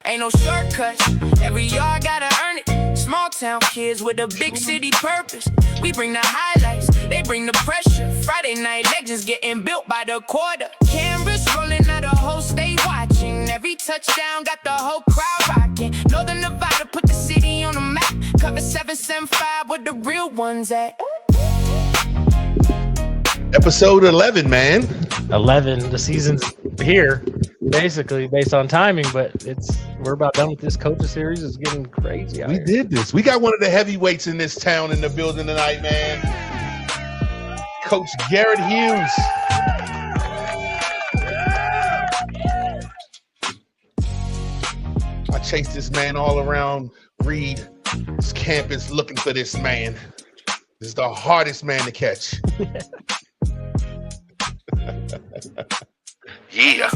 Ain't no shortcuts, every yard gotta earn it. Small town kids with a big city purpose. We bring the highlights, they bring the pressure. Friday night legends getting built by the quarter. Cameras rolling out, the whole state watching. Every touchdown got the whole crowd rocking. Northern Nevada put the city on the map. Cover 775 where the real ones at. Episode 11, man. 11. The season's here, basically, based on timing, but we're about done with this coaches series. It's getting crazy out We here. did this. We got one of the heavyweights in this town in the building tonight, man. Coach Garrett Hughes. I chased this man all around Reed's campus looking for this man. This is the hardest man to catch. Yeah.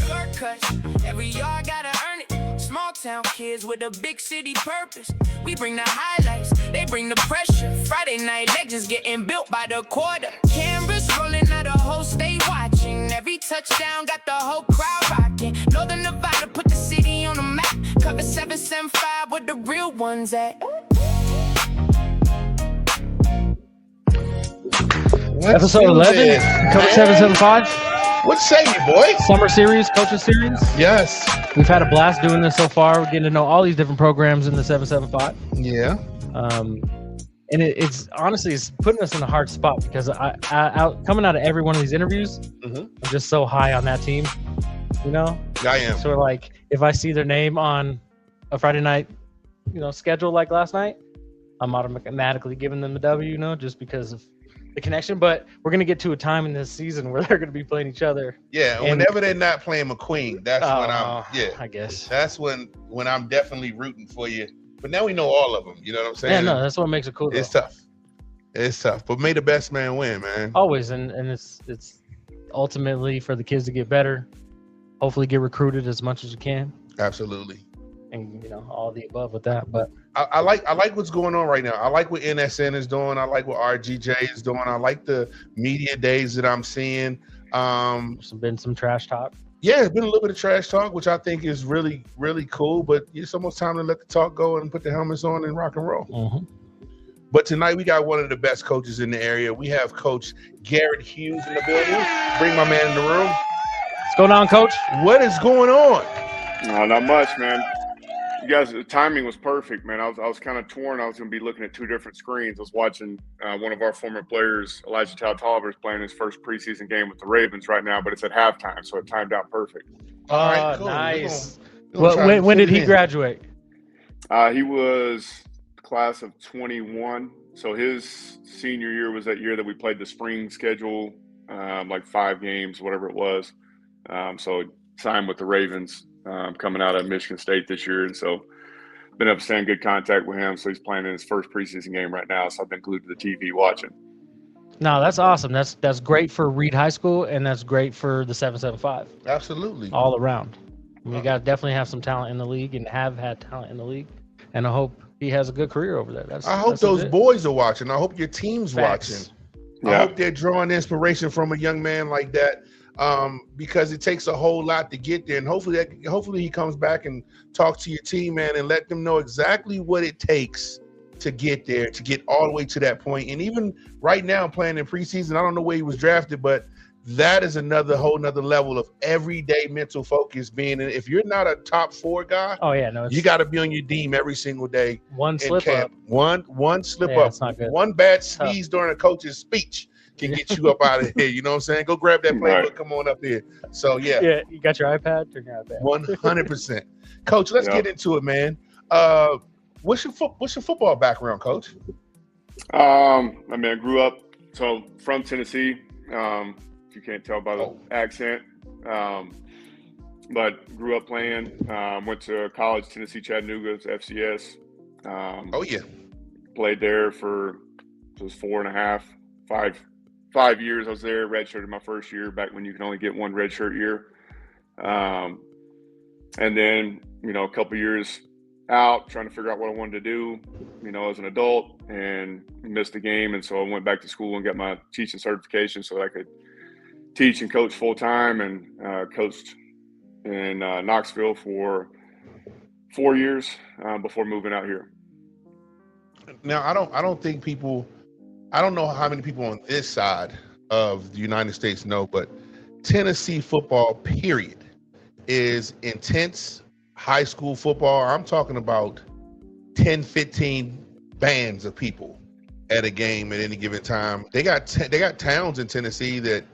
Every yard gotta earn it. Small town kids with a big city purpose. We bring the highlights, they bring the pressure. Friday night legends getting built by the quarter. Cameras rolling out, the whole state watching. Every touchdown got the whole crowd rocking. Northern Nevada put the city on the map. Cover 775 where the real ones at. Episode 11, Coach 775. What say you, boy? Summer series, coaches series. Yes. We've had a blast doing this so far. We're getting to know all these different programs in the 775. Yeah. And it's honestly, it's putting us in a hard spot because I coming out of every one of these interviews, I'm just so high on that team, you know? I am. So like, if I see their name on a Friday night, schedule like last night, I'm automatically giving them the W, just because of the connection. But we're going to get to a time in this season where they're going to be playing each other. Yeah, and whenever they're not playing McQueen, that's when I guess. That's when I'm definitely rooting for you. But now we know all of them, you know what I'm saying? Yeah, no, that's what makes it cool. It's tough. It's tough, but may the best man win, man. Always, and it's ultimately for the kids to get better, hopefully get recruited as much as you can. Absolutely. And all the above with that, but I like what's going on right now. I like what NSN is doing. I like what RGJ is doing. I like the media days that I'm seeing. There's been some trash talk. Yeah, it's been a little bit of trash talk, which I think is really, really cool. But it's almost time to let the talk go and put the helmets on and rock and roll. Mm-hmm. But tonight we got one of the best coaches in the area. We have Coach Garrett Hughes in the building. Bring my man in the room. What's going on, Coach? What is going on? No, not much, man. You guys, the timing was perfect, man. I was kind of torn. I was going to be looking at two different screens. I was watching one of our former players, Elijah Tolliver, is playing his first preseason game with the Ravens right now, but it's at halftime, so it timed out perfect. All right, cool. Nice. When did he graduate? He was class of 21, so his senior year was that year that we played the spring schedule, like 5 games, whatever it was. So he signed with the Ravens. Coming out of Michigan State this year, and so been able to stay in good contact with him. So he's playing in his first preseason game right now. So I've been glued to the TV watching. No, that's awesome. That's great for Reed High School, and that's great for the 775. Absolutely. All around. We got to definitely have some talent in the league, and have had talent in the league, and I hope he has a good career over there. I hope those boys are watching. I hope your team's watching. Yeah. I hope they're drawing inspiration from a young man like that. Because it takes a whole lot to get there, and hopefully he comes back and talks to your team, man, and let them know exactly what it takes to get there, to get all the way to that point. And even right now, playing in preseason, I don't know where he was drafted, but that is whole nother level of everyday mental focus. If you're not a top 4 guy, you got to be on your team every single day. One slip up, one slip up, it's not good. One bad sneeze during a coach's speech can get you up out of here. You know what I'm saying? Go grab that playbook. Right. Come on up here. So yeah, you got your iPad. Turn your iPad. 100%. Coach, let's get into it, man. What's your football background, Coach? I grew up from Tennessee. If you can't tell by the accent, but grew up playing. Went to college, Tennessee Chattanooga's FCS. Played there for 5 years. I was there, redshirted my first year back when you can only get one redshirt year. And then, a couple years out trying to figure out what I wanted to do, as an adult, and missed the game. And so I went back to school and got my teaching certification so that I could teach and coach full time, and coached in Knoxville for 4 years before moving out here. Now, I don't think people, I don't know how many people on this side of the United States know, but Tennessee football, period, is intense high school football. I'm talking about 10, 15 bands of people at a game at any given time. They got towns in Tennessee that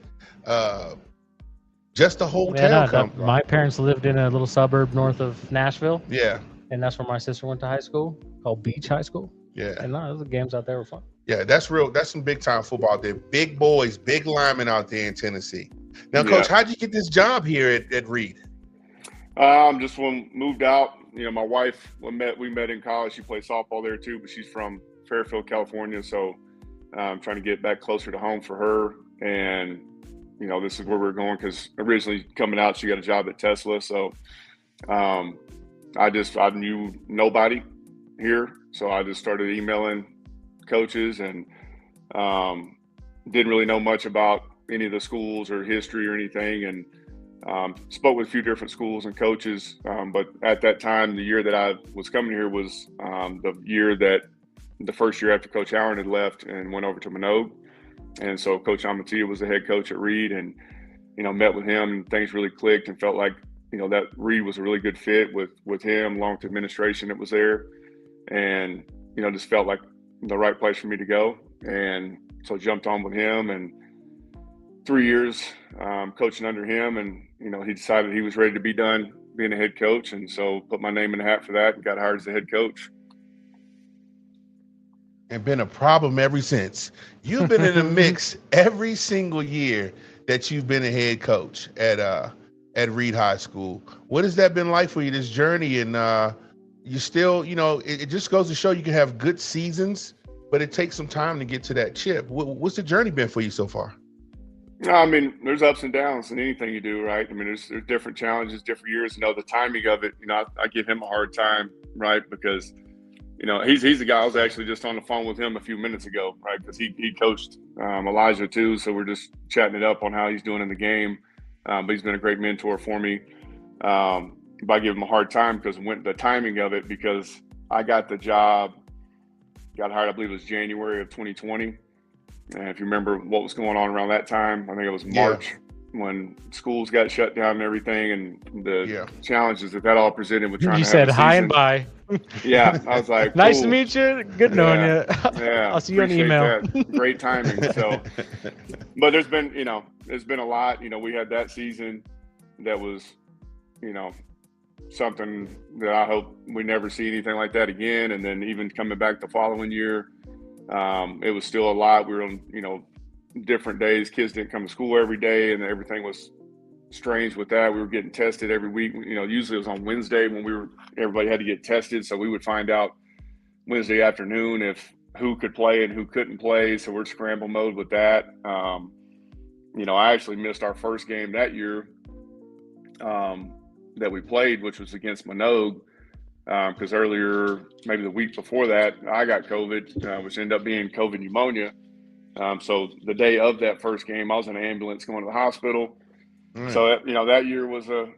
just the whole town comes from. My parents lived in a little suburb north of Nashville, Yeah, and that's where my sister went to high school, called Beach High School. yeah. And the games out there were fun. Yeah, that's real. That's some big time football out there. Big boys, big linemen out there in Tennessee. Now, Coach, how'd you get this job here at Reed? Just when moved out, my wife, we met in college. She played softball there too, but she's from Fairfield, California. So I'm trying to get back closer to home for her. And, this is where we're going, because originally coming out, she got a job at Tesla. So I knew nobody here. So I just started emailing coaches and didn't really know much about any of the schools or history or anything, and spoke with a few different schools and coaches. But at that time, the year that I was coming here was the first year after Coach Allen had left and went over to Minogue. And so Coach Amatia was the head coach at Reed, and, met with him, and things really clicked, and felt like, that Reed was a really good fit with him, along with the administration that was there. And, just felt like the right place for me to go. And so jumped on with him, and 3 years coaching under him, and, he decided he was ready to be done being a head coach. And so put my name in the hat for that and got hired as the head coach. And been a problem ever since. You've been in the mix every single year that you've been a head coach at Reed High School. What has that been like for you, this journey? And you still, it just goes to show you can have good seasons, but it takes some time to get to that chip. What's the journey been for you so far? I mean, there's ups and downs in anything you do, right? I mean, there's different challenges, different years. The timing of it, I give him a hard time, right? Because, he's the guy. I was actually just on the phone with him a few minutes ago, right? Because he coached Elijah too. So we're just chatting it up on how he's doing in the game. But he's been a great mentor for me. But I give him a hard time because the timing of it, because I got the job, got hired, I believe it was January of 2020. And if you remember what was going on around that time, I think it was March when schools got shut down and everything, and the challenges that all presented with trying to have said a hi season. And bye. Yeah, I was like, nice to meet you. Good knowing you. Yeah, I'll see you on email. That. Great timing. So, but there's been a lot. We had that season that was, something that I hope we never see anything like that again. And then even coming back the following year, it was still a lot. We were on, different days. Kids didn't come to school every day, and everything was strange with that. We were getting tested every week. Usually it was on Wednesday when everybody had to get tested. So we would find out Wednesday afternoon who could play and who couldn't play. So we're scramble mode with that. I actually missed our first game that year that we played, which was against Minogue, because earlier, maybe the week before that, I got COVID, which ended up being COVID pneumonia. So the day of that first game, I was in an ambulance going to the hospital. So, that year was a,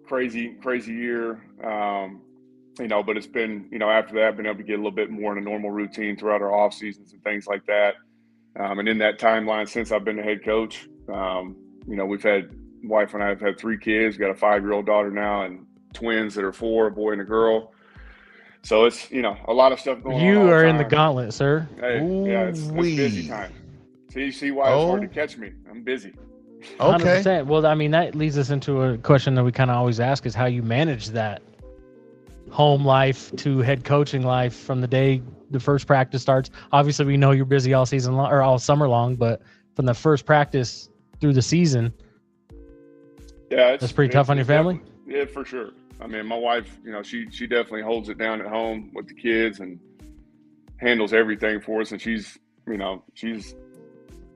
crazy year. But it's been, after that, been able to get a little bit more in a normal routine throughout our off seasons and things like that. And in that timeline, since I've been the head coach, wife and I have had 3 kids, got a 5-year-old daughter now, and twins that are 4, a boy and a girl. So it's, a lot of stuff going on. You are in the gauntlet, sir. Hey, yeah, it's busy time. So you see why it's hard to catch me. I'm busy. Okay. 100%. Well, I mean, that leads us into a question that we kind of always ask, is how you manage that home life to head coaching life from the day the first practice starts. Obviously, we know you're busy all season long, or all summer long, but from the first practice through the season, that's pretty tough on your family. Yeah, for sure. I mean, my wife, she definitely holds it down at home with the kids and handles everything for us. And she's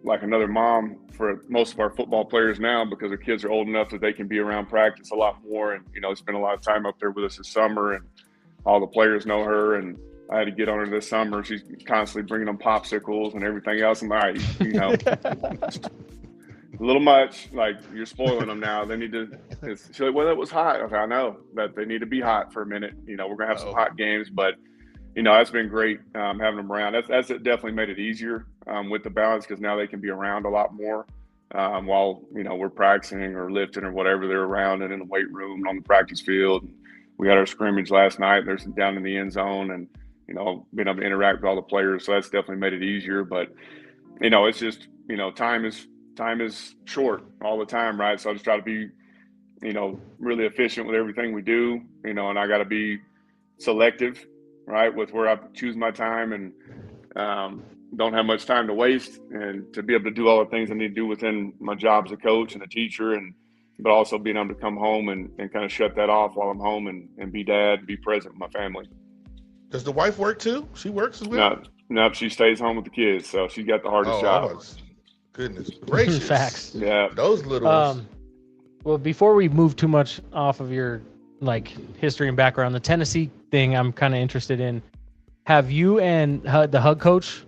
like another mom for most of our football players now, because their kids are old enough that they can be around practice a lot more. And, spend a lot of time up there with us this summer, and all the players know her. And I had to get on her this summer. She's constantly bringing them popsicles and everything else. And a little much. Like, you're spoiling them now. They need to. She's like, well, it was hot. Okay, I know, but they need to be hot for a minute. We're gonna have some hot games, but that's been great having them around. That's definitely made it easier with the balance, because now they can be around a lot more while we're practicing or lifting or whatever. They're around and in the weight room and on the practice field. We had our scrimmage last night. They're down in the end zone and being able to interact with all the players. So that's definitely made it easier. But it's just time is short all the time, right? So I just try to be really efficient with everything we do. And I got to be selective, right, with where I choose my time, and don't have much time to waste, and to be able to do all the things I need to do within my job as a coach and a teacher, but also being able to come home and kind of shut that off while I'm home and be dad, be present with my family. Does the wife work too? She works as well? No, she stays home with the kids, so she's got the hardest job. Goodness gracious. Facts. Yeah. Those little ones. Well, before we move too much off of your history and background, the Tennessee thing I'm kind of interested in. Have you and the Hug coach,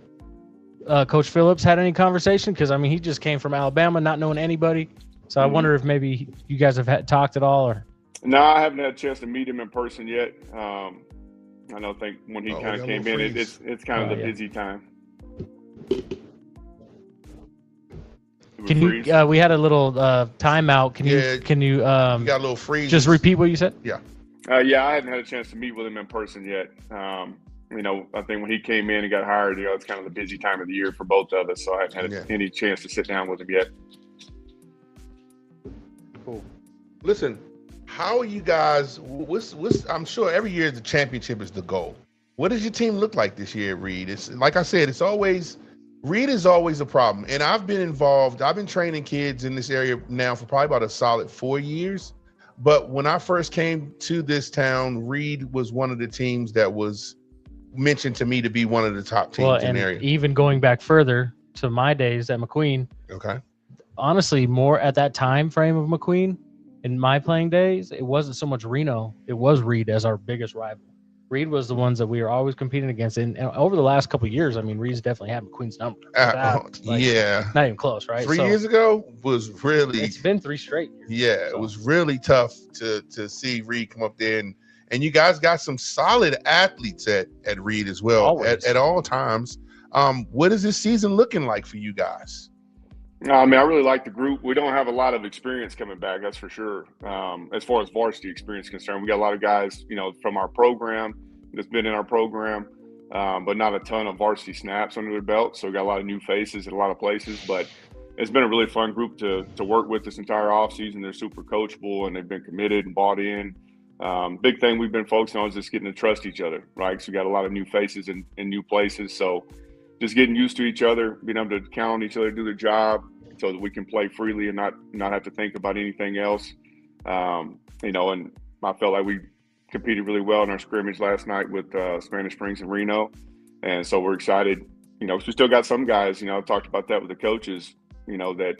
Coach Phillips, had any conversation? Because he just came from Alabama, not knowing anybody. So I wonder if maybe you guys have talked at all, or. No, I haven't had a chance to meet him in person yet. I think when he kind of came in, it's kind of the busy time. Can you? We had a little timeout. Can you? You got a little freeze. Just repeat what you said. Yeah. Yeah, I hadn't had a chance to meet with him in person yet. I think when he came in and got hired, it's kind of the busy time of the year for both of us, so I haven't had any chance to sit down with him yet. Cool. Listen, how are you guys? I'm sure every year the championship is the goal. What does your team look like this year, Reed? It's like I said, Reed is always a problem. And I've been involved. I've been training kids in this area now for probably about a solid 4 years. But when I first came to this town, Reed was one of the teams that was mentioned to me to be one of the top teams in the area. Even going back further to my days at McQueen. Okay. Honestly, more at that time frame of McQueen, in my playing days, it wasn't so much Reno. It was Reed as our biggest rival. Reed was the ones that we were always competing against. And over the last couple of years, Reed's definitely had McQueen's number. Yeah. Not even close, right? 3 years ago was really. It's been 3 straight years. Yeah, it was really tough to see Reed come up there. And you guys got some solid athletes at Reed as well at all times. What is this season looking like for you guys? I really like the group. We don't have a lot of experience coming back, that's for sure. As far as varsity experience is concerned, we got a lot of guys, from our program that's been in our program, but not a ton of varsity snaps under their belt. So we got a lot of new faces in a lot of places. But it's been a really fun group to work with this entire offseason. They're super coachable, and they've been committed and bought in. Big thing we've been focusing on is just getting to trust each other, right? So we got a lot of new faces in new places. So just getting used to each other, being able to count on each other to do their job so that we can play freely and not have to think about anything else. And I felt like we competed really well in our scrimmage last night with Spanish Springs and Reno. And so we're excited. We still got some guys, I've talked about that with the coaches, that,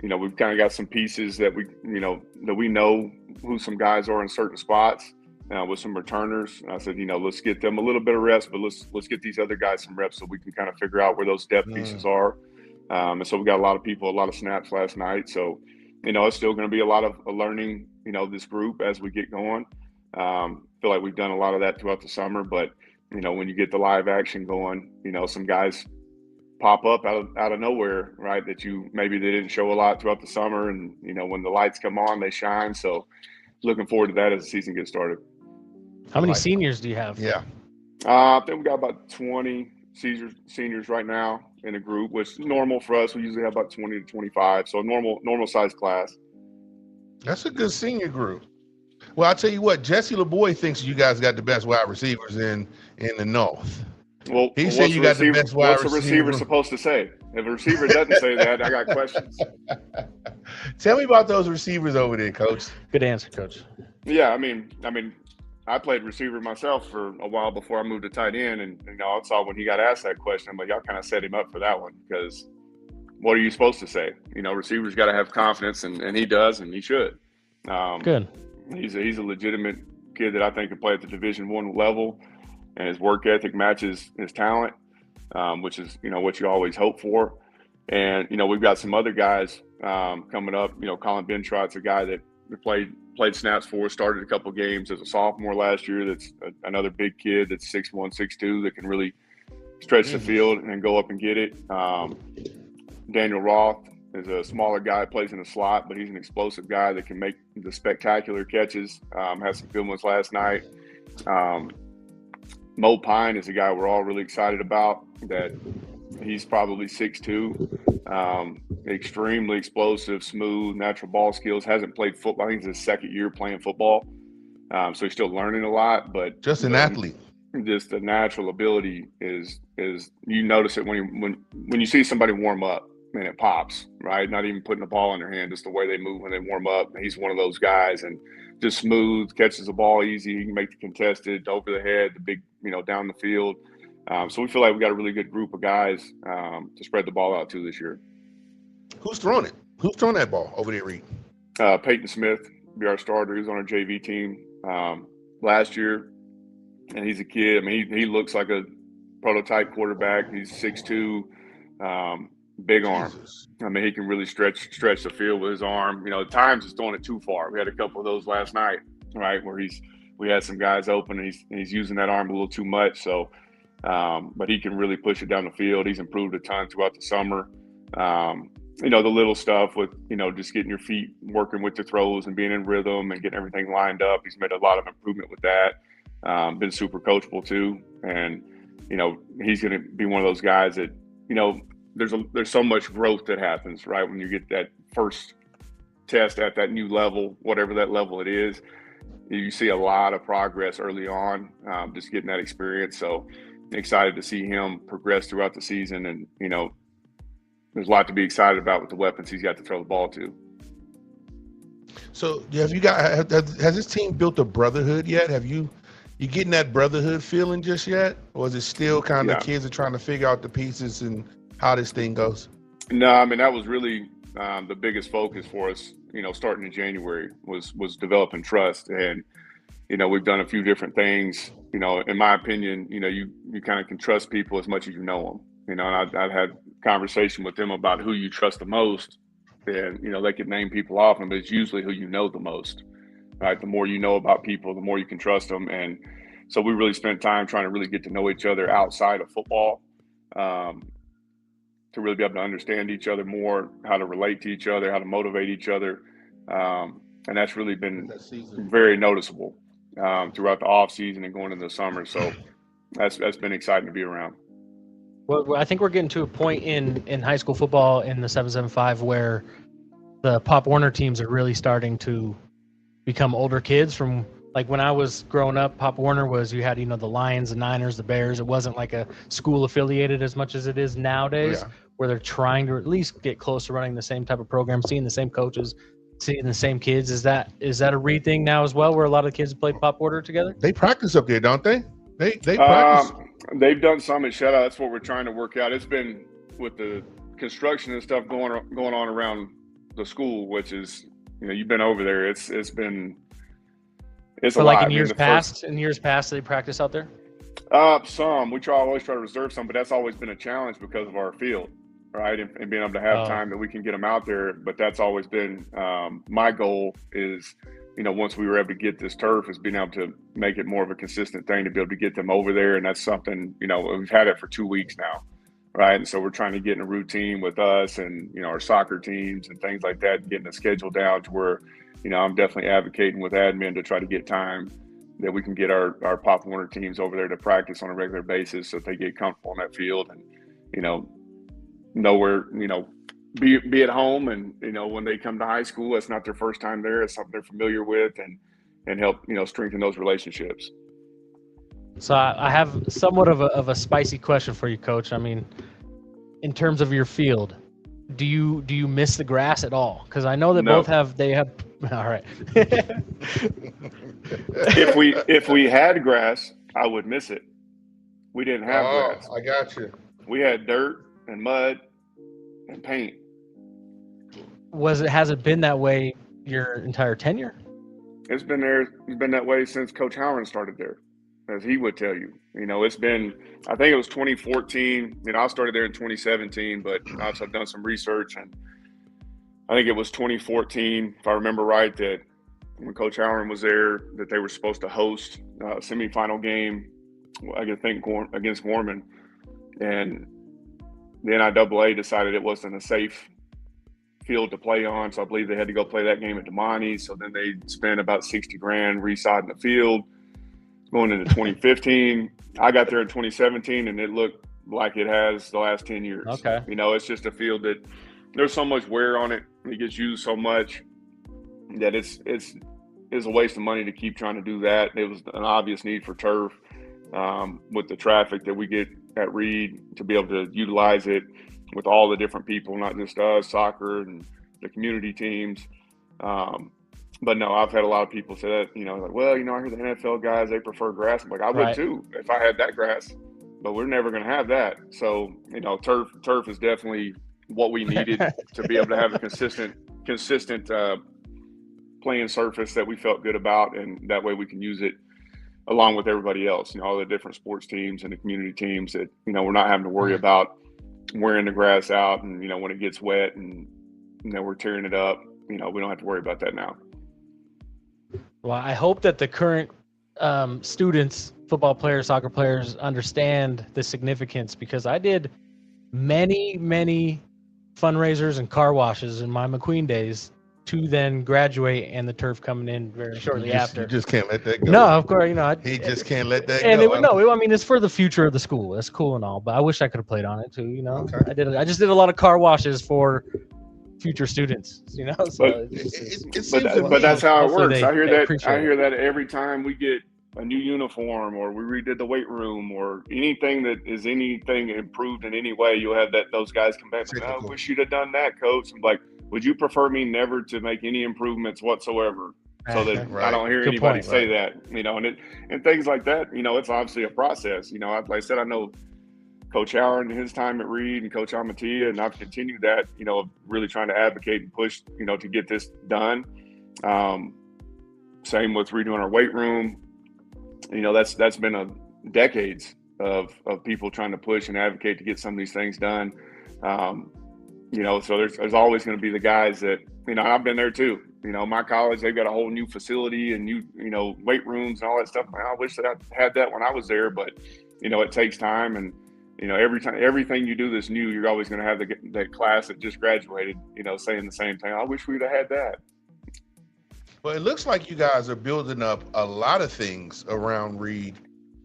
we've kind of got some pieces that we know who some guys are in certain spots. With some returners. I said, let's get them a little bit of reps, but let's get these other guys some reps so we can kind of figure out where those depth pieces are. And so we got a lot of snaps last night. So, it's still going to be a lot of learning, this group as we get going. Feel like we've done a lot of that throughout the summer, but, when you get the live action going, some guys pop up out of nowhere, right? That they didn't show a lot throughout the summer. And, when the lights come on, they shine. So looking forward to that as the season gets started. How many seniors do you have? Yeah. I think we got about 20 seniors right now in a group, which is normal for us. We usually have about 20 to 25, so a normal size class. That's a good senior group. Well, I'll tell you what, Jesse LeBoy thinks you guys got the best wide receivers in the North. Well, he said you got the best wide receiver. What's a receiver supposed to say? If a receiver doesn't say that, I got questions. Tell me about those receivers over there, Coach. Good answer, Coach. Yeah, I played receiver myself for a while before I moved to tight end, and I saw when he got asked that question, but y'all kind of set him up for that one, because what are you supposed to say? Receivers got to have confidence, and he does, and he should. Good. He's a legitimate kid that I think can play at the Division I level, and his work ethic matches his talent, which is what you always hope for. And we've got some other guys coming up. Colin Bentrott's a guy that played snaps for, started a couple games as a sophomore last year. That's another big kid that's 6'1", 6'2", that can really stretch the field and go up and get it. Daniel Roth is a smaller guy, plays in the slot, but he's an explosive guy that can make the spectacular catches. Had some good ones last night. Mo Pine is a guy we're all really excited about. That he's probably 6'2", extremely explosive, smooth, natural ball skills. Hasn't played football. I think it's his second year playing football, so he's still learning a lot. But just an athlete. Just the natural ability is you notice it when you see somebody warm up and it pops, right? Not even putting the ball in their hand, just the way they move when they warm up. He's one of those guys, and just smooth, catches the ball easy. He can make the contested, over the head, the big, down the field. So we feel like we got a really good group of guys to spread the ball out to this year. Who's throwing it? Who's throwing that ball over there, Reed? Peyton Smith be our starter. He was on our JV team last year, and he's a kid. I mean, he looks like a prototype quarterback. He's 6'2", big arm. I mean, he can really stretch the field with his arm. At times he's throwing it too far. We had a couple of those last night, right, where we had some guys open and he's using that arm a little too much. So, but he can really push it down the field. He's improved a ton throughout the summer. The little stuff with, just getting your feet working with the throws and being in rhythm and getting everything lined up. He's made a lot of improvement with that. Been super coachable too. And, he's going to be one of those guys that, there's so much growth that happens, right? When you get that first test at that new level, whatever that level it is, you see a lot of progress early on, just getting that experience. So excited to see him progress throughout the season. And, there's a lot to be excited about with the weapons he's got to throw the ball to. So has this team built a brotherhood yet? You getting that brotherhood feeling just yet? Or is it still kind of kids are trying to figure out the pieces and how this thing goes? No, I mean, that was really the biggest focus for us, starting in January was developing trust. And, we've done a few different things. In my opinion, you kind of can trust people as much as you know them. And I've had conversation with them about who you trust the most. And, they could name people off them, but it's usually who you know the most, right? The more you know about people, the more you can trust them. And so we really spent time trying to really get to know each other outside of football, to really be able to understand each other more, how to relate to each other, how to motivate each other. And that's really been very noticeable throughout the off season and going into the summer. So that's been exciting to be around. Well, I think we're getting to a point in high school football in the 775 where the Pop Warner teams are really starting to become older kids. From like when I was growing up, Pop Warner was, you had, the Lions, the Niners, the Bears. It wasn't like a school affiliated as much as it is nowadays, where they're trying to at least get close to running the same type of program, seeing the same coaches, seeing the same kids. Is that a Reed thing now as well, where a lot of the kids play Pop Warner together? They practice up there, don't they? They practice. They've done some at Shutout. That's what we're trying to work out. It's been with the construction and stuff going on around the school, which is, you've been over there. It's been a lot. Like in years past, they practice out there. Some we always try to reserve some, but that's always been a challenge because of our field, right? And being able to have time that we can get them out there. But that's always been my goal is, once we were able to get this turf, is being able to make it more of a consistent thing to be able to get them over there. And that's something, we've had it for 2 weeks now, right? And so we're trying to get in a routine with us and, our soccer teams and things like that, getting a schedule down to where, I'm definitely advocating with admin to try to get time that we can get our Pop Warner teams over there to practice on a regular basis so that they get comfortable on that field and, know where, be at home. And, when they come to high school, that's not their first time there. It's something they're familiar with and help, strengthen those relationships. So I have somewhat of a spicy question for you, Coach. I mean, in terms of your field, do you miss the grass at all? Because I know that No. they have. All right. If we had grass, I would miss it. We didn't have grass. I got you. We had dirt and mud and paint. Has it been that way your entire tenure? It's been there. It's been that way since Coach Howard started there, as he would tell you. It's been, I think it was 2014. I started there in 2017, but I've done some research, and I think it was 2014, if I remember right, that when Coach Allen was there, that they were supposed to host a semifinal game, I think, against Gorman. And the NIAA decided it wasn't a safe field to play on, so I believe they had to go play that game at Damani. So then they spent about $60,000 resodding the field. Going into 2015, I got there in 2017, and it looked like it has the last 10 years. Okay. You know, it's just a field that there's so much wear on it. It gets used so much that it's a waste of money to keep trying to do that. It was an obvious need for turf with the traffic that we get at Reed to be able to utilize it with all the different people, not just us, soccer and the community teams. But no, I've had a lot of people say that, you know, like, well, you know, I hear the NFL guys, they prefer grass. I'm like, I would too if I had that grass, but we're never going to have that. So, you know, turf is definitely what we needed to be able to have a consistent playing surface that we felt good about, and that way we can use it along with everybody else, you know, all the different sports teams and the community teams that, you know, we're not having to worry about wearing the grass out, and, you know, when it gets wet and, you know, we're tearing it up, you know, we don't have to worry about that now. Well, I hope that the current students, football players, soccer players, understand the significance, because I did many fundraisers and car washes in my McQueen days to then graduate, and the turf coming in very shortly after. You just can't let that go. No, of course, you know. He just can't let that and go. I mean, it's for the future of the school. That's cool and all, but I wish I could have played on it too, you know. Okay. I just did a lot of car washes for future students, you know. So but that's how it works. I hear that every time we get a new uniform or we redid the weight room or anything that is anything improved in any way, you'll have those guys come back and say, I wish you'd have done that, coach. I'm like, would you prefer me never to make any improvements whatsoever? So that I don't hear anybody say that, you know, and things like that, you know, it's obviously a process. You know, like I said, I know Coach Allen his time at Reed and Coach Amatia, and I've continued that, you know, really trying to advocate and push, you know, to get this done. Same with redoing our weight room. You know, that's been decades of people trying to push and advocate to get some of these things done. You know, so there's always going to be the guys that, you know, I've been there too. You know, my college, they've got a whole new facility and new, you know, weight rooms and all that stuff. I wish that I had that when I was there, but, you know, it takes time. And, you know, everything you do that's new, you're always going to have that class that just graduated, you know, saying the same thing. I wish we'd have had that. Well, it looks like you guys are building up a lot of things around Reed.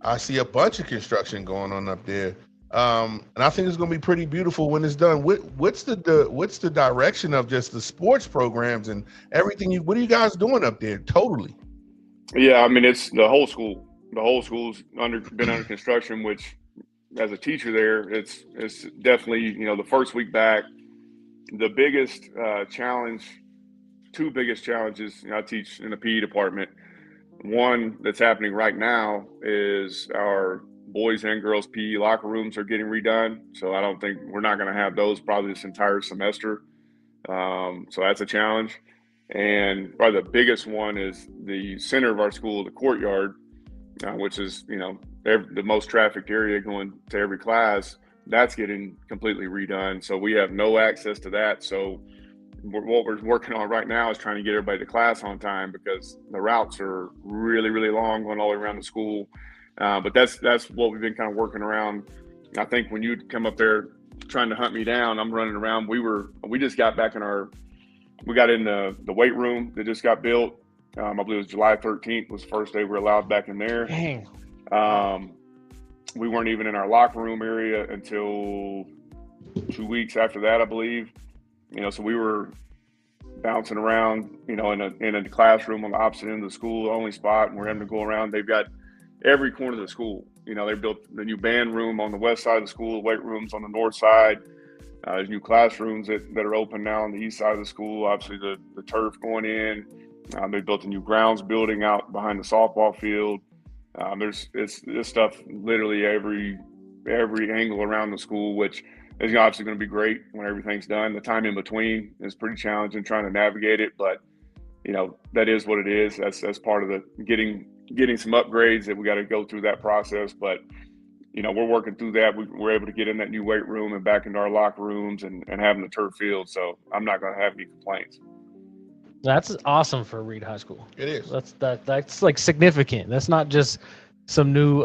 I see a bunch of construction going on up there. And I think it's going to be pretty beautiful when it's done. What's the direction of just the sports programs and everything? What are you guys doing up there? Totally. Yeah, I mean, it's the whole school. The whole school's been under construction, which as a teacher there, it's definitely, you know, the first week back, the biggest challenge, two biggest challenges, you know, I teach in the PE department. One that's happening right now is our boys and girls PE locker rooms are getting redone. So I don't think we're not going to have those probably this entire semester. So that's a challenge. And probably the biggest one is the center of our school, the courtyard, which is, you know, the most trafficked area going to every class. That's getting completely redone. So we have no access to that. So what we're working on right now is trying to get everybody to class on time, because the routes are really, really long going all the way around the school. But that's what we've been kind of working around. I think when you come up there trying to hunt me down, I'm running around. We just got back we got in the weight room that just got built. I believe it was July 13th was the first day we were allowed back in there. Dang. We weren't even in our locker room area until 2 weeks after that, I believe. You know, so we were bouncing around, you know, in a classroom on the opposite end of the school, the only spot, and we're having to go around. They've got every corner of the school. You know, they built the new band room on the west side of the school, weight rooms on the north side. There's new classrooms that are open now on the east side of the school. Obviously, the turf going in. They built a new grounds building out behind the softball field. There's this stuff literally every angle around the school, which is obviously going to be great when everything's done. The time in between is pretty challenging trying to navigate it, but you know, that is what it is. That's part of the getting some upgrades that we got to go through that process. But we're working through that. We're able to get in that new weight room and back into our locker rooms and having the turf field. So I'm not going to have any complaints. That's awesome for Reed High School. It is. That's like significant. That's not just some new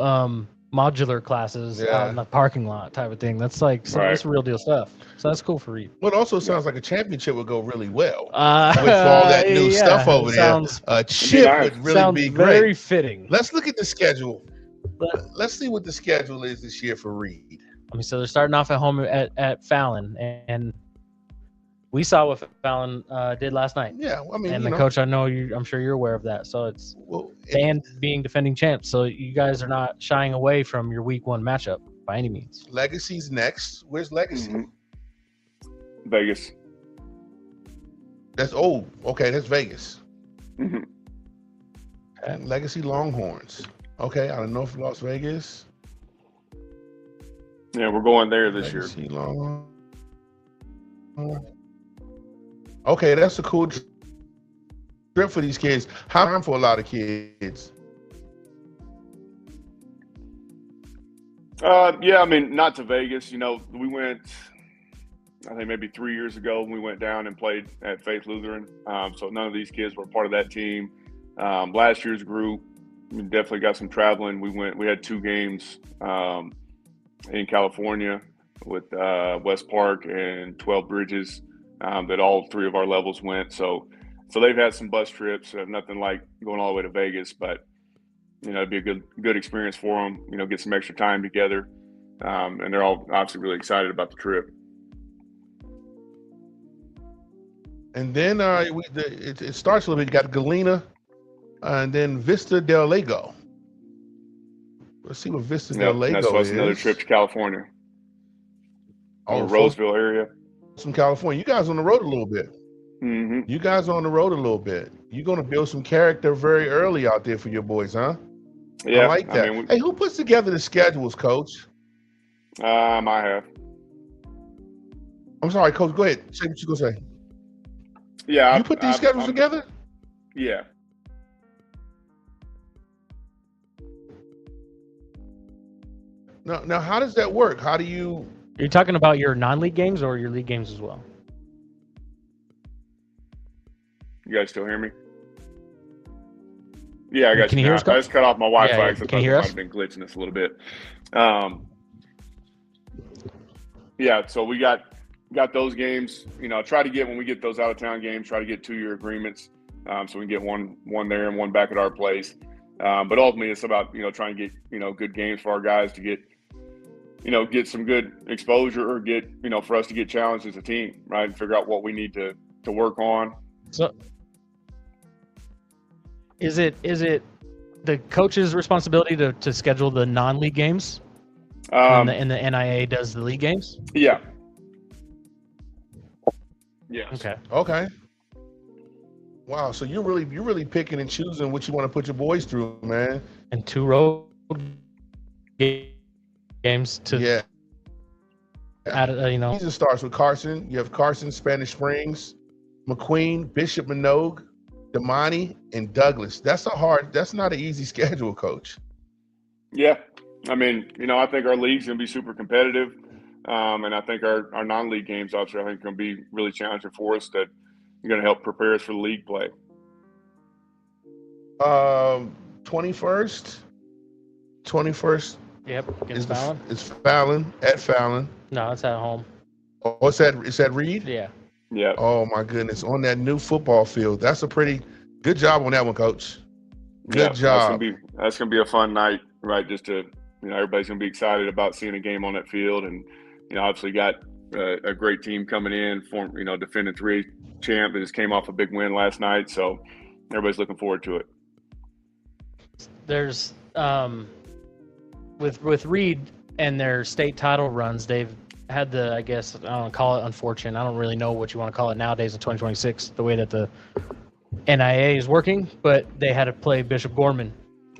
modular classes out in the parking lot type of thing. That's like that's real deal stuff. So that's cool for Reed. Well, it also sounds like a championship would go really well with all that new stuff over there. A chip would really be great. Very fitting. Let's look at the schedule. Let's see what the schedule is this year for Reed. I mean, so they're starting off at home at Fallon, and we saw what Fallon did last night. Yeah, I mean, and the coach, I'm sure you're aware of that. So it's and being defending champs. So you guys are not shying away from your week 1 matchup by any means. Legacy's next. Where's Legacy? Vegas. That's okay. That's Vegas. Mm-hmm. And Legacy Longhorns. Okay, out of North Las Vegas. Yeah, we're going there this year. Longhorns. Okay, that's a cool trip for these kids. How for a lot of kids? Yeah, I mean, not to Vegas. We went, I think maybe 3 years ago, we went down and played at Faith Lutheran. So none of these kids were part of that team. Last year's group, we definitely got some traveling. We had 2 games in California with West Park and 12 Bridges that all 3 of our levels went. So they've had some bus trips. Nothing like going all the way to Vegas, but it'd be a good experience for them. Get some extra time together, and they're all obviously really excited about the trip. And then it starts a little bit. You got Galena, and then Vista del Lago. Let's see what Vista del Lago that's is. Another trip to California. Roseville area. From California. You guys on the road a little bit. Mm-hmm. You guys on the road a little bit. You're going to build some character very early out there for your boys, huh? Yeah. I like that. Hey, who puts together the schedules, Coach? I have. I'm sorry, Coach. Go ahead. Say what you're going to say. Yeah. You put these schedules together? Yeah. Now, how does that work? How do you... Are you talking about your non-league games or your league games as well? You guys still hear me? Yeah, I got Can you. you hear us, I just cut off my Wi-Fi because I Can thought you it hear might us? have been glitching us a little bit. Yeah, so we got those games. Try to get, when we get those out-of-town games, try to get 2-year agreements so we can get one there and one back at our place. But ultimately, it's about trying to get good games for our guys to get some good exposure or get for us to get challenged as a team, right, and figure out what we need to work on. So, is it the coach's responsibility to schedule the non-league games, and the NIA does the league games? Yeah. Yeah. Okay. Wow, so you're really picking and choosing what you want to put your boys through, man. And 2 road games to add, Season starts with Carson. You have Carson, Spanish Springs, McQueen, Bishop Minogue, Damani, and Douglas. That's not an easy schedule, Coach. Yeah. I mean, I think our league's going to be super competitive. And I think our non-league games, obviously, I think are going to be really challenging for us that are going to help prepare us for the league play. 21st. Yep. Against Fallon. It's Fallon, at Fallon. No, it's at home. Oh, it's at Reed? Yeah. Yeah. Oh my goodness, on that new football field. That's a pretty good job on that one, Coach. Good job. That's gonna be a fun night, right? Just to everybody's gonna be excited about seeing a game on that field, and obviously got a great team coming in, defending 3 champ that just came off a big win last night, so everybody's looking forward to it. There's with Reed and their state title runs, they've had I guess, I don't call it unfortunate. I don't really know what you want to call it nowadays in 2026, the way that the NIA is working, but they had to play Bishop Gorman.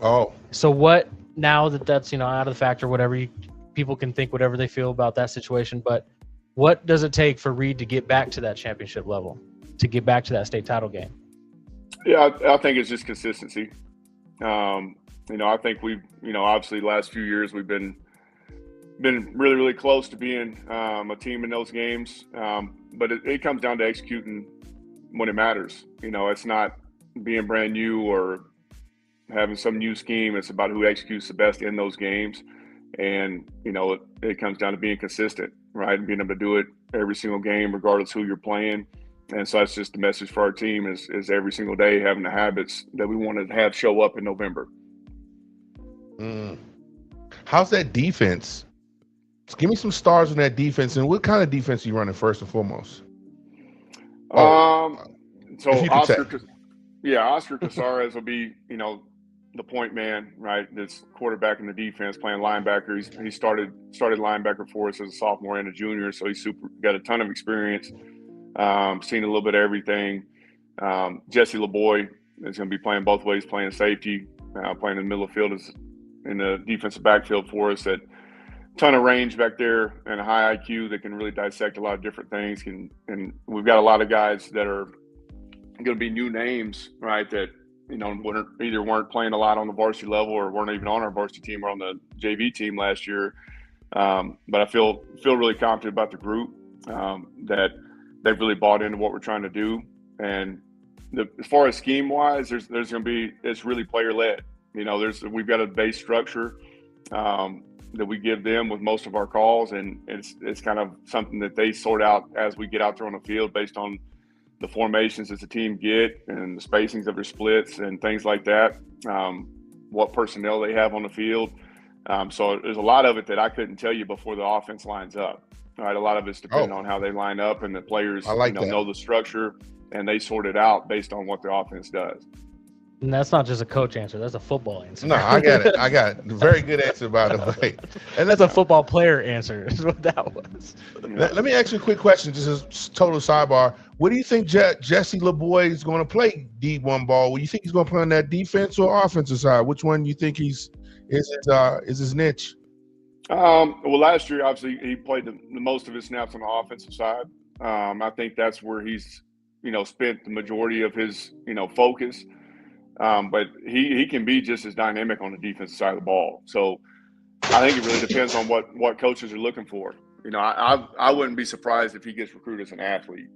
Oh. So what, now that's, out of the factor, whatever, people can think whatever they feel about that situation, but what does it take for Reed to get back to that championship level, to get back to that state title game? Yeah, I think it's just consistency. I think we've, obviously the last few years we've been been really, really close to being a team in those games. But it comes down to executing when it matters. You know, it's not being brand new or having some new scheme. It's about who executes the best in those games. And, you know, it comes down to being consistent, right? And being able to do it every single game, regardless who you're playing. And so that's just the message for our team is every single day having the habits that we want to have show up in November. How's that defense? Give me some stars on that defense. And what kind of defense are you running first and foremost? So Oscar Casares will be, you know, the point man, right? This quarterback in the defense playing linebacker. He started linebacker for us as a sophomore and a junior, so he's got a ton of experience. Seen a little bit of everything. Jesse LeBoy is going to be playing both ways, playing safety, playing in the middle of the field in the defensive backfield for us. At ton of range back there and a high IQ that can really dissect a lot of different things. And we've got a lot of guys that are going to be new names, right? That, you know, weren't playing a lot on the varsity level or weren't even on our varsity team or on the JV team last year. But I feel really confident about the group, that they've really bought into what we're trying to do. And as far as scheme wise, there's going to be, it's really player led. You know, we've got a base structure that we give them with most of our calls, and it's kind of something that they sort out as we get out there on the field based on the formations that the team get and the spacings of their splits and things like that, what personnel they have on the field. So there's a lot of it that I couldn't tell you before the offense lines up. All right, a lot of it's depending on how they line up, and the players know the structure, and they sort it out based on what the offense does. And that's not just a coach answer. That's a football answer. No, I got it. I got it. Very good answer, by the way. And that's a football player answer is what that was. Let me ask you a quick question, just a total sidebar. What do you think Jesse LeBoy is going to play D1 ball? What do you think he's going to play on that defense or offensive side? Which one do you think is his niche? Well, last year, obviously, he played the most of his snaps on the offensive side. I think that's where he's, you know, spent the majority of his, you know, focus. But he can be just as dynamic on the defensive side of the ball. So I think it really depends on what coaches are looking for. You know, I wouldn't be surprised if he gets recruited as an athlete,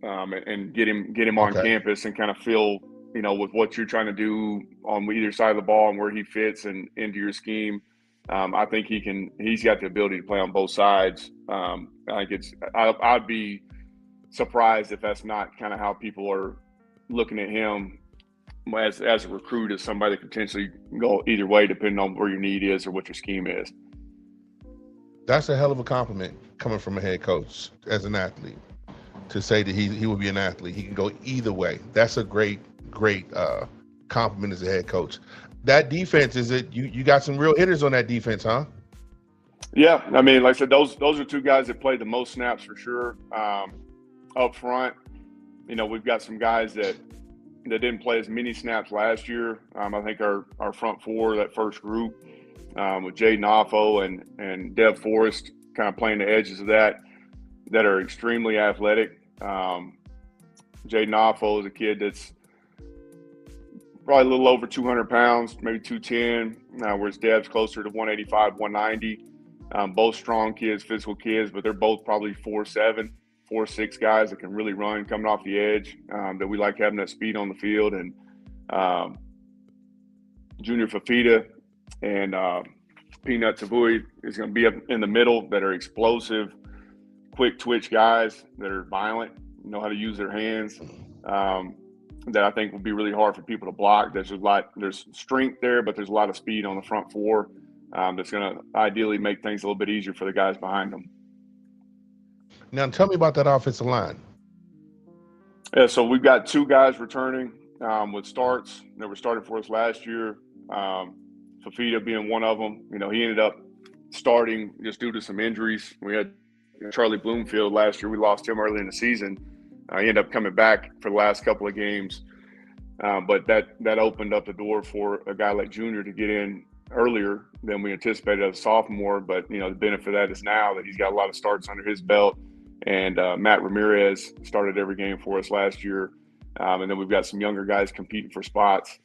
and get him on campus and kind of feel, you know, with what you're trying to do on either side of the ball and where he fits and into your scheme. I think he's got the ability to play on both sides. I think I'd be surprised if that's not kind of how people are looking at him as a recruit, as somebody that could potentially go either way depending on where your need is or what your scheme is. That's a hell of a compliment coming from a head coach as an athlete, to say that he would be an athlete. He can go either way. That's a great compliment as a head coach. That defense, you got some real hitters on that defense, huh? Yeah, I mean, like I said, those are two guys that played the most snaps for sure. Up front, you know, we've got some guys that didn't play as many snaps last year. I think our front four, that first group, with Jaden Offo and Dev Forrest kind of playing the edges of that are extremely athletic. Jaden Offo is a kid that's probably a little over 200 pounds, maybe 210, whereas Dev's closer to 185, 190. Both strong kids, physical kids, but they're both probably 4'7", 4'6" guys that can really run coming off the edge, that we like having that speed on the field. And Junior Fafita and Peanut Tavui is going to be up in the middle, that are explosive, quick twitch guys that are violent, know how to use their hands, that I think will be really hard for people to block. There's strength there, but there's a lot of speed on the front four, that's going to ideally make things a little bit easier for the guys behind them. Now, tell me about that offensive line. Yeah, so we've got two guys returning with starts that were started for us last year. Fafita being one of them. You know, he ended up starting just due to some injuries. We had Charlie Bloomfield last year. We lost him early in the season. He ended up coming back for the last couple of games. But that opened up the door for a guy like Junior to get in earlier than we anticipated as a sophomore. But, you know, the benefit of that is now that he's got a lot of starts under his belt. And Matt Ramirez started every game for us last year. And then we've got some younger guys competing for spots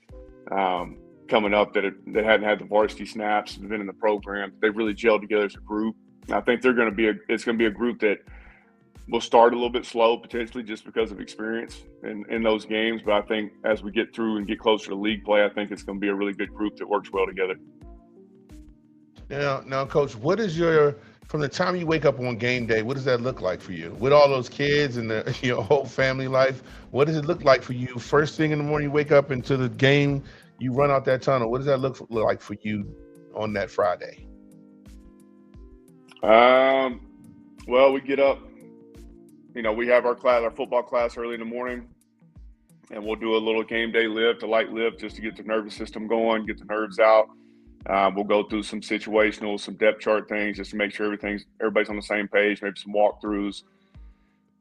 coming up that hadn't had the varsity snaps, have been in the program. They've really gelled together as a group. I think it's going to be a group that will start a little bit slow potentially just because of experience in those games. But I think as we get through and get closer to league play, I think it's going to be a really good group that works well together. Now, Coach, what is from the time you wake up on game day, what does that look like for you? With all those kids and your whole family life, what does it look like for you? First thing in the morning, you wake up into the game, you run out that tunnel. What does that look like for you on that Friday? Well, we get up, we have our football class early in the morning, and we'll do a little game day lift, a light lift, just to get the nervous system going, get the nerves out. We'll go through some situational, some depth chart things just to make sure everybody's on the same page, maybe some walkthroughs.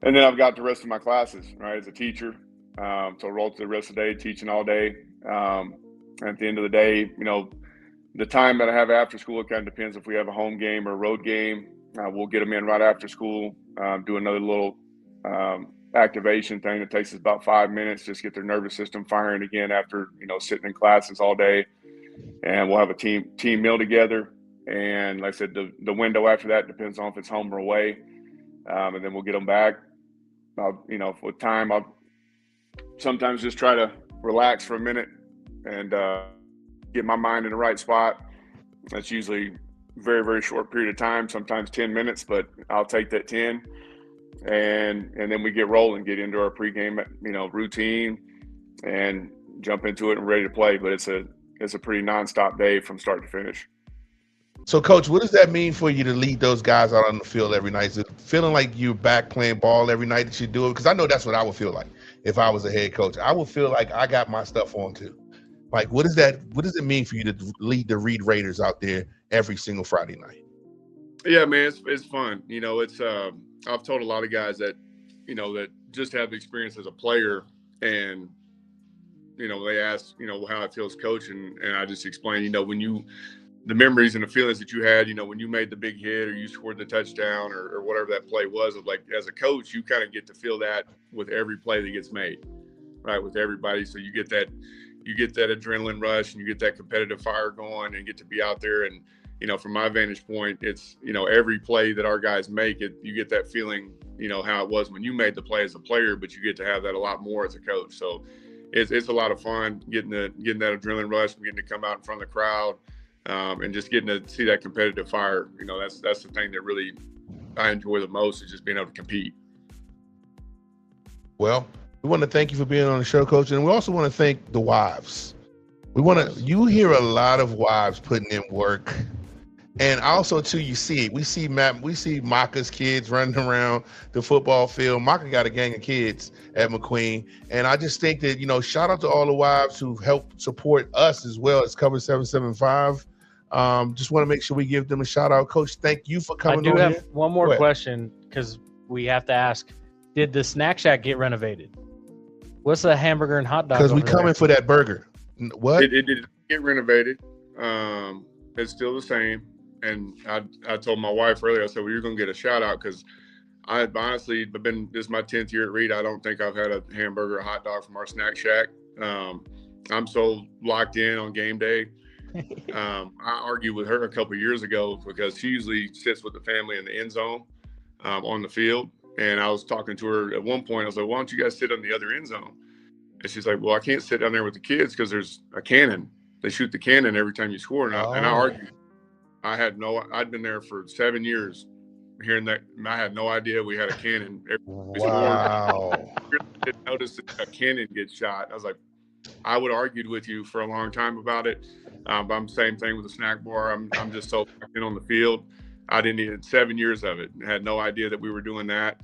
And then I've got the rest of my classes, right, as a teacher. So I roll through the rest of the day, teaching all day. At the end of the day, the time that I have after school, it kind of depends if we have a home game or a road game. We'll get them in right after school, do another little activation thing that takes us about 5 minutes, just get their nervous system firing again after, sitting in classes all day. And we'll have a team meal together. And like I said, the window after that depends on if it's home or away. And then we'll get them back. With time, I'll sometimes just try to relax for a minute and get my mind in the right spot. That's usually a very, very short period of time, sometimes 10 minutes, but I'll take that 10. And then we get rolling, get into our pregame, routine and jump into it and ready to play. But it's a pretty nonstop day from start to finish. So, Coach, what does that mean for you to lead those guys out on the field every night? Is it feeling like you're back playing ball every night that you do it? Because I know that's what I would feel like if I was a head coach. I would feel like I got my stuff on too. Like, what does it mean for you to lead the Reed Raiders out there every single Friday night? Yeah, man, it's fun. I've told a lot of guys that, that just have experience as a player, and they ask, how it feels coaching, and I just explain, when the memories and the feelings that you had, when you made the big hit or you scored the touchdown or whatever that play was, of like, as a coach, you kind of get to feel that with every play that gets made, right, with everybody. So you get that adrenaline rush and you get that competitive fire going and get to be out there. And, from my vantage point, it's, every play that our guys make it, you get that feeling, how it was when you made the play as a player, but you get to have that a lot more as a coach. So it's a lot of fun getting that adrenaline rush and getting to come out in front of the crowd. And just getting to see that competitive fire, that's the thing that really I enjoy the most, is just being able to compete. Well, we want to thank you for being on the show, Coach, and we also want to thank the wives. You hear a lot of wives putting in work, and also too, you see it. We see Maka's kids running around the football field. Maka got a gang of kids at McQueen, and I just think that shout out to all the wives who help support us as well as Cover 775. Just want to make sure we give them a shout out. Coach, thank you for coming on. I do have one more question, because we have to ask, did the Snack Shack get renovated? What's the hamburger and hot dog? Because we coming for that burger. What? It did get renovated. It's still the same. And I told my wife earlier, I said, well, you're going to get a shout out, because I've honestly this is my 10th year at Reed. I don't think I've had a hamburger or hot dog from our Snack Shack. I'm so locked in on game day. I argued with her a couple of years ago because she usually sits with the family in the end zone on the field. And I was talking to her at one point. I was like, why don't you guys sit on the other end zone? And she's like, well, I can't sit down there with the kids because there's a cannon. They shoot the cannon every time you score. And I argued. I'd been there for 7 years hearing that. I had no idea we had a cannon. Wow. I didn't notice that a cannon gets shot. I was like, I would have argued with you for a long time about it. But I'm same thing with the snack bar. I'm just so in on the field. I didn't need 7 years of it. I had no idea that we were doing that.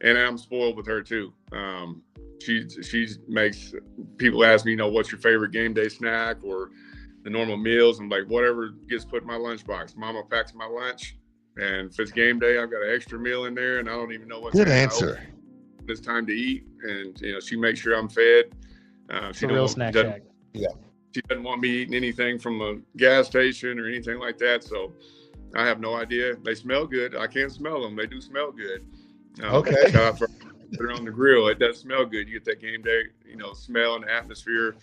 And I'm spoiled with her too. She makes people ask me, what's your favorite game day snack or the normal meals? I'm like, whatever gets put in my lunchbox. Mama packs my lunch, and if it's game day, I've got an extra meal in there, and I don't even know what's good answer. It's time to eat, and she makes sure I'm fed. She real Snack Shack. Yeah. She doesn't want me eating anything from a gas station or anything like that. So I have no idea. They smell good. I can't smell them. They do smell good. Okay. Put it on the grill. It does smell good. You get that game day, smell and atmosphere.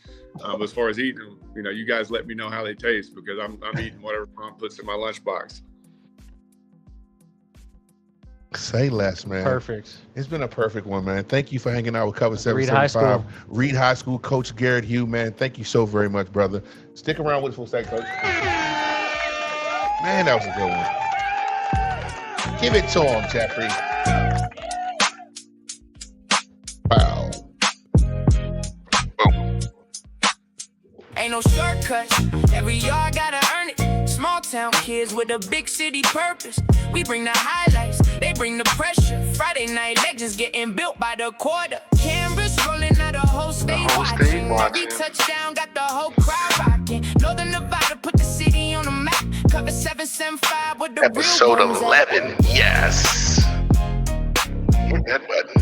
As far as eating them, you guys let me know how they taste, because I'm eating whatever Mom puts in my lunchbox. Say less, man. Perfect. It's been a perfect one, man. Thank you for hanging out with Cover Reed High 775. School. Reed High School Coach Garrett Hughes, man. Thank you so very much, brother. Stick around with us for a second, Coach. Man, that was a good one. Give it to him, Jeffrey. Wow. Boom. Ain't no shortcuts. Every yard gotta earn it. Small town kids with a big city purpose. We bring the highlights, they bring the pressure. Friday night legends getting built by the quarter. Cameras rolling out, the whole state watching. Every touchdown got the whole crowd rocking. Northern Nevada put the city on the map. Cover 775 with the Episode real ones 11. Yes. Hit that button.